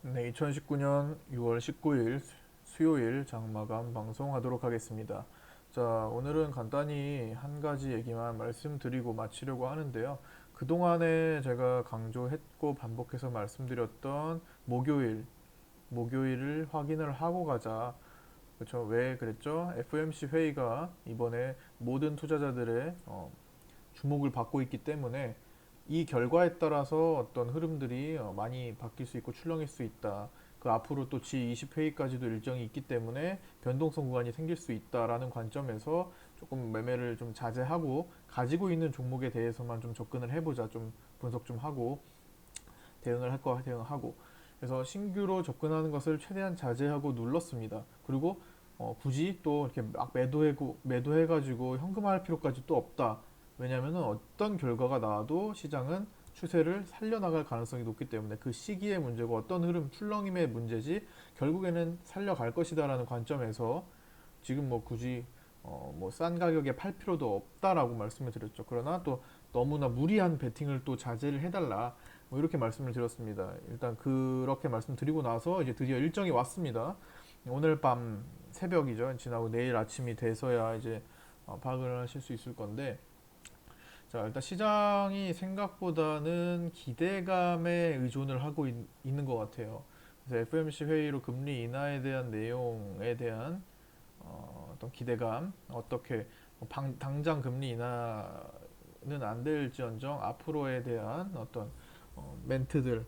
네, 2019년 6월 19일 수요일 장마감 방송하도록 하겠습니다. 자, 오늘은 간단히 한 가지 얘기만 말씀드리고 마치려고 하는데요. 그동안에 제가 강조했고 반복해서 말씀드렸던 목요일을 확인을 하고 가자. 그렇죠? 왜 그랬죠? FOMC 회의가 이번에 모든 투자자들의 주목을 받고 있기 때문에 이 결과에 따라서 어떤 흐름들이 많이 바뀔 수 있고 출렁일 수 있다. 그 앞으로 또 G20 회의까지도 일정이 있기 때문에 변동성 구간이 생길 수 있다라는 관점에서 조금 매매를 좀 자제하고 가지고 있는 종목에 대해서만 좀 접근을 해보자. 좀 분석 좀 하고 대응을 할 거 대응하고. 그래서 신규로 접근하는 것을 최대한 자제하고 눌렀습니다. 그리고 굳이 또 이렇게 막 매도해가지고 현금화할 필요까지 또 없다. 왜냐하면 어떤 결과가 나와도 시장은 추세를 살려나갈 가능성이 높기 때문에 그 시기의 문제고 어떤 흐름 출렁임의 문제지 결국에는 살려갈 것이다라는 관점에서 지금 뭐 굳이 뭐 싼 가격에 팔 필요도 없다라고 말씀을 드렸죠. 그러나 또 너무나 무리한 베팅을 또 자제를 해달라. 뭐 이렇게 말씀을 드렸습니다. 일단 그렇게 말씀드리고 나서 이제 드디어 일정이 왔습니다. 오늘 밤 새벽이죠. 지나고 내일 아침이 돼서야 이제 파악을 하실 수 있을 건데, 자, 일단 시장이 생각보다는 기대감에 의존을 하고 있는 것 같아요. 그래서 FOMC 회의로 금리 인하에 대한 내용에 대한 어떤 기대감, 어떻게 당장 금리 인하는 안 될지언정 앞으로에 대한 어떤 멘트들,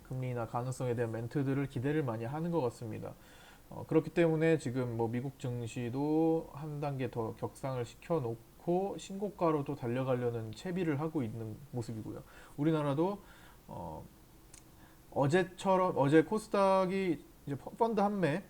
금리 인하 가능성에 대한 멘트들을 기대를 많이 하는 것 같습니다. 그렇기 때문에 지금 뭐 미국 증시도 한 단계 더 격상을 시켜놓고 신고가로도 달려가려는 채비를 하고 있는 모습이고요. 우리나라도 어, 어제처럼 어제 코스닥이 이제 펀드 한매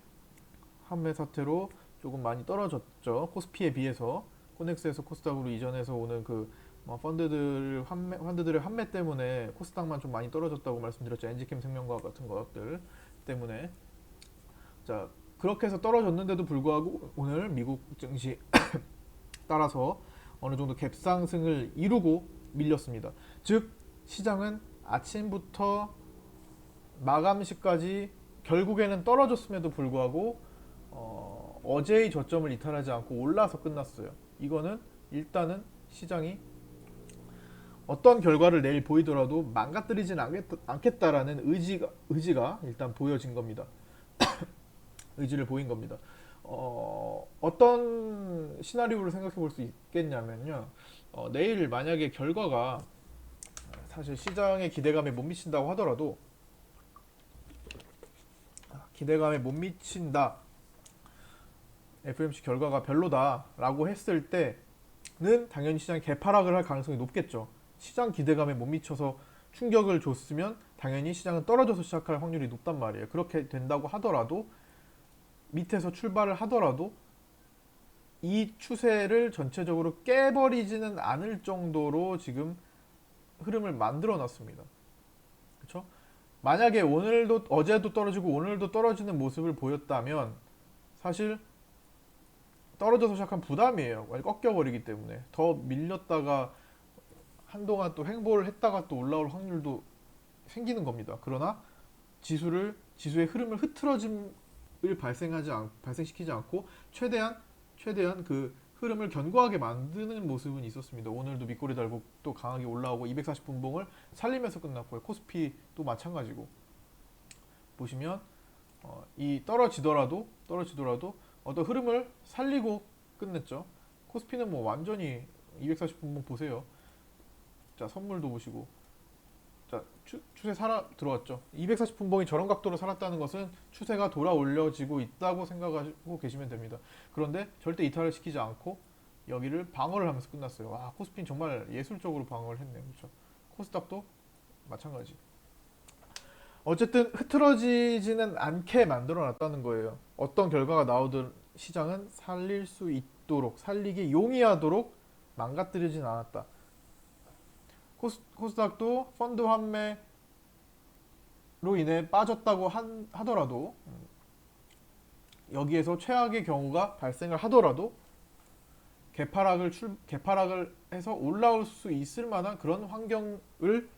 사태로 조금 많이 떨어졌죠. 코스피에 비해서 코넥스에서 코스닥으로 이전해서 오는 그 펀드들의 환매 때문에 코스닥만 좀 많이 떨어졌다고 말씀드렸죠. 엔지캠 생명과학 같은 것들 때문에. 자, 그렇게 해서 떨어졌는데도 불구하고 오늘 미국 증시 따라서 어느 정도 갭상승을 이루고 밀렸습니다. 즉 시장은 아침부터 마감시까지 결국에는 떨어졌음에도 불구하고 어제의 저점을 이탈하지 않고 올라서 끝났어요. 이거는 일단은 시장이 어떤 결과를 내일 보이더라도 망가뜨리진 않겠다라는 의지가 일단 보여진 겁니다. 의지를 보인 겁니다. 어떤 시나리오를 생각해 볼 수 있겠냐면요. 내일 만약에 결과가 사실 시장의 기대감에 못 미친다고 하더라도 기대감에 못 미친다. FOMC 결과가 별로다라고 했을 때는 당연히 시장이 개파락을 할 가능성이 높겠죠. 시장 기대감에 못 미쳐서 충격을 줬으면 당연히 시장은 떨어져서 시작할 확률이 높단 말이에요. 그렇게 된다고 하더라도 밑에서 출발을 하더라도 이 추세를 전체적으로 깨버리지는 않을 정도로 지금 흐름을 만들어 놨습니다. 그렇죠? 만약에 오늘도 어제도 떨어지고 오늘도 떨어지는 모습을 보였다면 사실 떨어져서 시작한 부담이에요. 꺾여버리기 때문에 더 밀렸다가 한동안 또 횡보를 했다가 또 올라올 확률도 생기는 겁니다. 그러나 지수의 흐름을 흐트러짐을 발생시키지 않고 최대한 그 흐름을 견고하게 만드는 모습은 있었습니다. 오늘도 밑꼬리 달고 또 강하게 올라오고 240분봉을 살리면서 끝났고요. 코스피도 마찬가지고 보시면 이 떨어지더라도 어떤 흐름을 살리고 끝냈죠. 코스피는 뭐 완전히 240분봉 보세요. 자, 선물도 보시고 자, 추세 살아 들어왔죠. 240분봉이 저런 각도로 살았다는 것은 추세가 돌아 올려지고 있다고 생각하고 계시면 됩니다. 그런데 절대 이탈을 시키지 않고 여기를 방어를 하면서 끝났어요. 와, 코스피는 정말 예술적으로 방어를 했네요. 그렇죠? 코스닥도 마찬가지. 어쨌든 흐트러지지는 않게 만들어 놨다는 거예요. 어떤 결과가 나오든 시장은 살리기 용이하도록 망가뜨리진 않았다. 코스닥도 펀드 환매로 인해 빠졌다고 하더라도 여기에서 최악의 경우가 발생을 하더라도 개파락을 해서 올라올 수 있을 만한 그런 환경을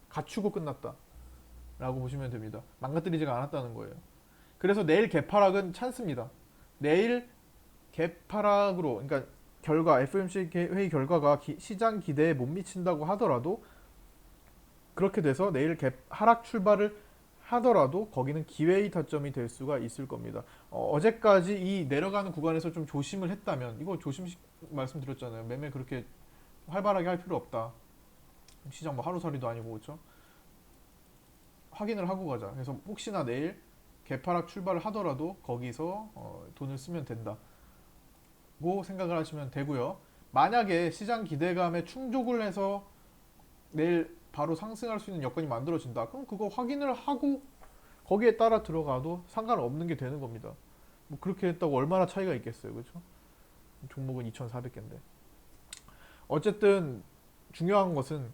갖추고 끝났다라는 보시면 됩니다. 망가뜨리지가 않았다는 거예요. 그래서 내일 개파락은 찬스입니다. 내일 개파락으로, 그러니까 결과 FOMC 회의 결과가 시장 기대에 못 미친다고 하더라도, 그렇게 돼서 내일 하락 출발을 하더라도 거기는 기회의 타점이 될 수가 있을 겁니다. 어제까지 이 내려가는 구간에서 좀 조심을 했다면, 이거 조심 말씀드렸잖아요. 매매 그렇게 활발하게 할 필요 없다. 시장 뭐 하루살이도 아니고, 그렇죠? 확인을 하고 가자. 그래서 혹시나 내일 개파락 출발을 하더라도 거기서 돈을 쓰면 된다고 생각을 하시면 되고요. 만약에 시장 기대감에 충족을 해서 내일 바로 상승할 수 있는 여건이 만들어진다. 그럼 그거 확인을 하고 거기에 따라 들어가도 상관없는 게 되는 겁니다. 뭐 그렇게 했다고 얼마나 차이가 있겠어요, 그렇죠? 종목은 2,400개인데. 어쨌든 중요한 것은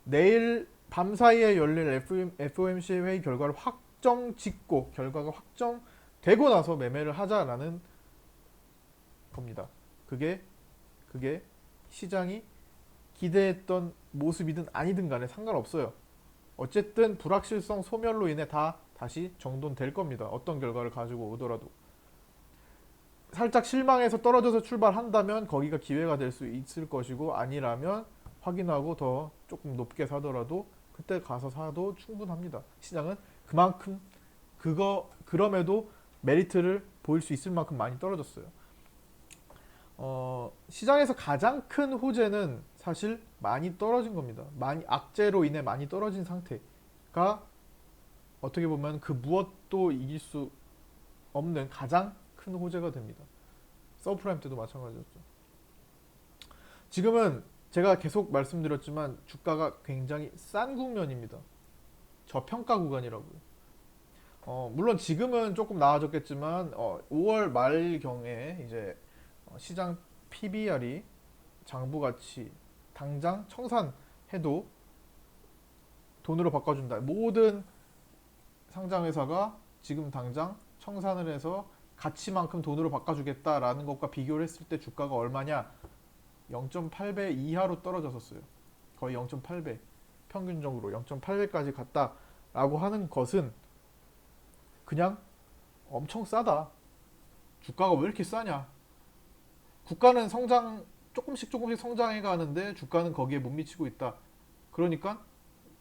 내일 밤 사이에 열릴 FOMC 회의 결과를 확정 짓고 결과가 확정되고 나서 매매를 하자라는 겁니다. 그게 시장이 기대했던 모습이든 아니든 간에 상관없어요. 어쨌든 불확실성 소멸로 인해 다시 정돈될 겁니다. 어떤 결과를 가지고 오더라도. 살짝 실망해서 떨어져서 출발한다면 거기가 기회가 될 수 있을 것이고, 아니라면 확인하고 더 조금 높게 사더라도 그때 가서 사도 충분합니다. 시장은 그만큼 그럼에도 메리트를 보일 수 있을 만큼 많이 떨어졌어요. 시장에서 가장 큰 호재는 사실 많이 떨어진 겁니다. 많이 악재로 인해 많이 떨어진 상태가 어떻게 보면 그 무엇도 이길 수 없는 가장 큰 호재가 됩니다. 서브프라임 때도 마찬가지였죠. 지금은 제가 계속 말씀드렸지만 주가가 굉장히 싼 국면입니다. 저평가 구간이라고요. 물론 지금은 조금 나아졌겠지만 5월 말경에 이제 시장 PBR이 장부가치 당장 청산해도 돈으로 바꿔준다. 모든 상장회사가 지금 당장 청산을 해서 가치만큼 돈으로 바꿔주겠다라는 것과 비교를 했을 때 주가가 얼마냐? 0.8배 이하로 떨어졌었어요. 거의 0.8배, 평균적으로 0.8배까지 갔다라고 하는 것은 그냥 엄청 싸다. 주가가 왜 이렇게 싸냐? 국가는 조금씩 성장해 가는데 주가는 거기에 못 미치고 있다. 그러니까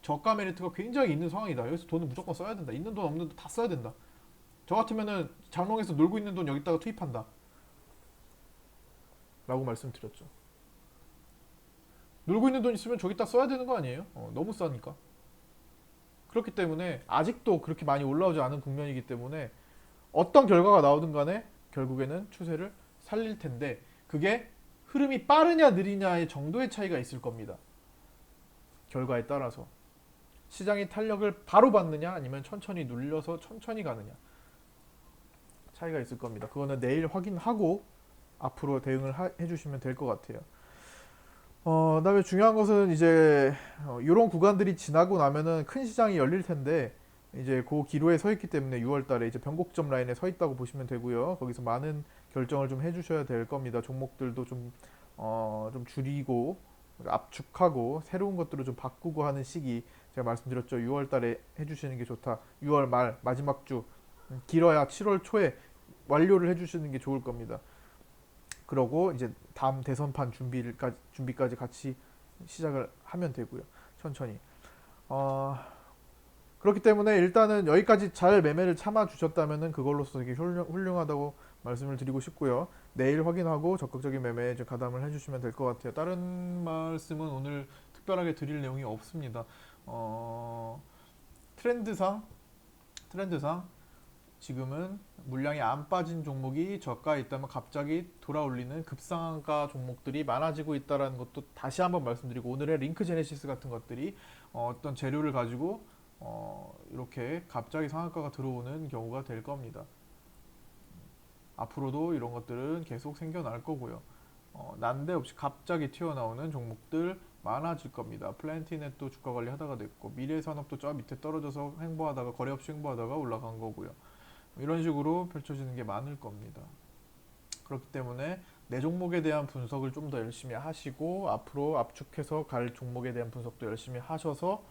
저가 메리트가 굉장히 있는 상황이다. 여기서 돈을 무조건 써야 된다. 있는 돈 없는 돈 다 써야 된다. 저 같으면은 장롱에서 놀고 있는 돈 여기다가 투입한다. 라고 말씀드렸죠. 놀고 있는 돈 있으면 저기다 써야 되는 거 아니에요? 너무 싸니까. 그렇기 때문에 아직도 그렇게 많이 올라오지 않은 국면이기 때문에 어떤 결과가 나오든 간에 결국에는 추세를 살릴 텐데, 그게 흐름이 빠르냐 느리냐의 정도의 차이가 있을 겁니다. 결과에 따라서. 시장이 탄력을 바로 받느냐 아니면 천천히 눌려서 천천히 가느냐 차이가 있을 겁니다. 그거는 내일 확인하고 앞으로 대응을 해주시면 될 것 같아요. 그다음에 중요한 것은 이제 이런 구간들이 지나고 나면은 큰 시장이 열릴 텐데, 이제 그 기로에 서 있기 때문에 6월달에 이제 변곡점 라인에 서 있다고 보시면 되고요. 거기서 많은 결정을 좀 해주셔야 될 겁니다. 종목들도 좀 줄이고 압축하고 새로운 것들을 좀 바꾸고 하는 시기, 제가 말씀드렸죠. 6월달에 해주시는 게 좋다. 6월 말 마지막 주, 길어야 7월 초에 완료를 해주시는 게 좋을 겁니다. 그러고 이제 다음 대선판 준비까지 같이 시작을 하면 되고요. 천천히. 그렇기 때문에 일단은 여기까지 잘 매매를 참아 주셨다면은 그걸로서 되게 훌륭하다고 말씀을 드리고 싶고요. 내일 확인하고 적극적인 매매에 이제 가담을 해주시면 될 것 같아요. 다른 말씀은 오늘 특별하게 드릴 내용이 없습니다. 트렌드상 지금은 물량이 안 빠진 종목이 저가에 있다면 갑자기 돌아올리는 급상한가 종목들이 많아지고 있다는 것도 다시 한번 말씀드리고, 오늘의 링크 제네시스 같은 것들이 어떤 재료를 가지고 이렇게 갑자기 상한가가 들어오는 경우가 될 겁니다. 앞으로도 이런 것들은 계속 생겨날 거고요. 난데없이 갑자기 튀어나오는 종목들 많아질 겁니다. 플랜티넷도 주가 관리 하다가 됐고, 미래산업도 저 밑에 떨어져서 횡보하다가 거래 없이 횡보하다가 올라간 거고요. 이런 식으로 펼쳐지는 게 많을 겁니다. 그렇기 때문에 내 종목에 대한 분석을 좀 더 열심히 하시고, 앞으로 압축해서 갈 종목에 대한 분석도 열심히 하셔서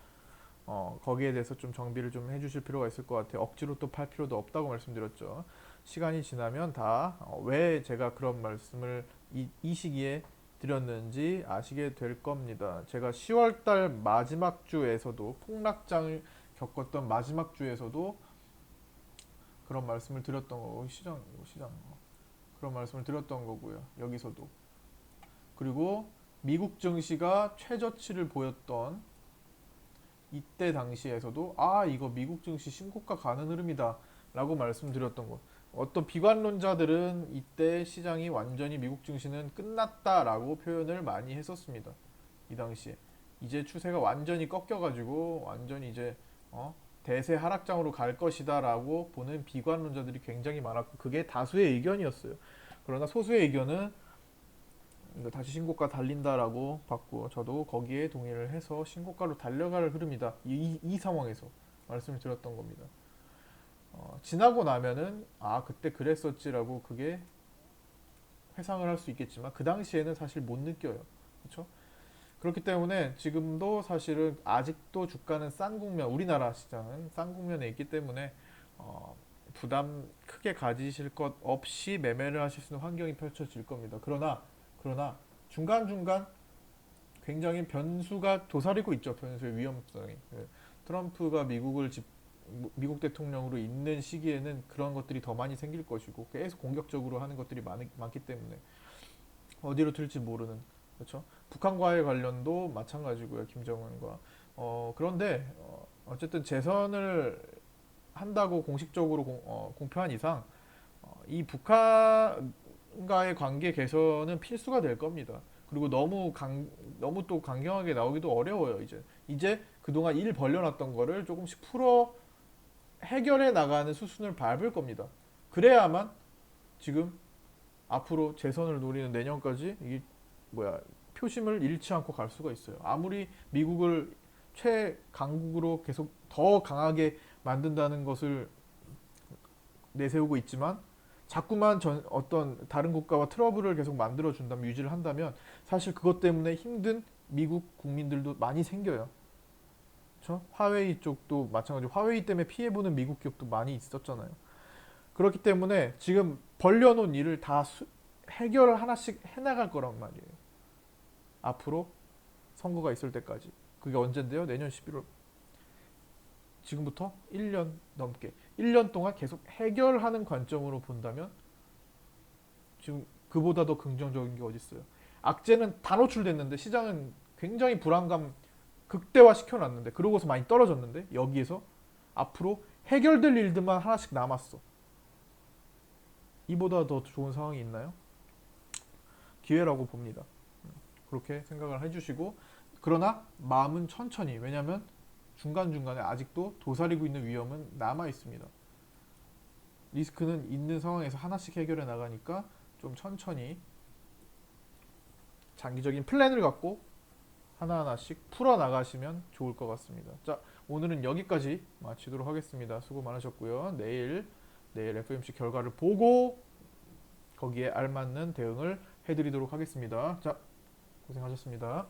거기에 대해서 좀 정비를 좀 해주실 필요가 있을 것 같아요. 억지로 또 팔 필요도 없다고 말씀드렸죠. 시간이 지나면 다 왜 제가 그런 말씀을 이 시기에 드렸는지 아시게 될 겁니다. 제가 10월달 마지막 주에서도 폭락장을 겪었던 마지막 주에서도 그런 말씀을 드렸던 거고 시장 그런 말씀을 드렸던 거고요. 여기서도 그리고 미국 증시가 최저치를 보였던 이때 당시에서도 이거 미국 증시 신고가 가는 흐름이다 라고 말씀드렸던 것. 어떤 비관론자들은 이때 시장이 완전히 미국 증시는 끝났다라고 표현을 많이 했었습니다. 이 당시에 이제 추세가 완전히 꺾여가지고 완전히 이제 대세 하락장으로 갈 것이다라고 보는 비관론자들이 굉장히 많았고 그게 다수의 의견이었어요. 그러나 소수의 의견은 다시 신고가 달린다라고 봤고 저도 거기에 동의를 해서 신고가로 달려갈 흐름이다. 이 상황에서 말씀을 드렸던 겁니다. 지나고 나면은 그때 그랬었지라고 그게 회상을 할 수 있겠지만 그 당시에는 사실 못 느껴요. 그렇죠? 그렇기 때문에 지금도 사실은 아직도 주가는 싼 국면, 우리나라 시장은 싼 국면에 있기 때문에 부담 크게 가지실 것 없이 매매를 하실 수 있는 환경이 펼쳐질 겁니다. 그러나 중간중간 굉장히 변수가 도사리고 있죠. 변수의 위험성이. 트럼프가 미국 대통령으로 있는 시기에는 그런 것들이 더 많이 생길 것이고 계속 공격적으로 하는 것들이 많기 때문에 어디로 튈지 모르는 그렇죠. 북한과의 관련도 마찬가지고요. 김정은과 그런데 어쨌든 재선을 한다고 공식적으로 공표한 이상 이 북한과의 관계 개선은 필수가 될 겁니다. 그리고 너무 또 강경하게 나오기도 어려워요. 이제 그동안 일 벌려놨던 거를 조금씩 풀어 해결해 나가는 수순을 밟을 겁니다. 그래야만 지금 앞으로 재선을 노리는 내년까지 이게 표심을 잃지 않고 갈 수가 있어요. 아무리 미국을 최강국으로 계속 더 강하게 만든다는 것을 내세우고 있지만 자꾸만 어떤 다른 국가와 트러블을 계속 만들어 준다면 유지를 한다면 사실 그것 때문에 힘든 미국 국민들도 많이 생겨요. 그렇죠? 화웨이 쪽도 마찬가지로 화웨이 때문에 피해보는 미국 기업도 많이 있었잖아요. 그렇기 때문에 지금 벌려놓은 일을 다 해결을 하나씩 해나갈 거란 말이에요. 앞으로 선거가 있을 때까지. 그게 언젠데요? 내년 11월. 지금부터 1년 넘게. 1년 동안 계속 해결하는 관점으로 본다면 지금 그보다 더 긍정적인 게 어디 있어요? 악재는 다 노출됐는데 시장은 굉장히 불안감 극대화 시켜놨는데 그러고서 많이 떨어졌는데 여기에서 앞으로 해결될 일들만 하나씩 남았어. 이보다 더 좋은 상황이 있나요? 기회라고 봅니다. 그렇게 생각을 해주시고 그러나 마음은 천천히 왜냐하면 중간중간에 아직도 도사리고 있는 위험은 남아 있습니다. 리스크는 있는 상황에서 하나씩 해결해 나가니까 좀 천천히 장기적인 플랜을 갖고 하나하나씩 풀어 나가시면 좋을 것 같습니다. 자, 오늘은 여기까지 마치도록 하겠습니다. 수고 많으셨고요. 내일 FOMC 결과를 보고 거기에 알맞는 대응을 해드리도록 하겠습니다. 자, 고생하셨습니다.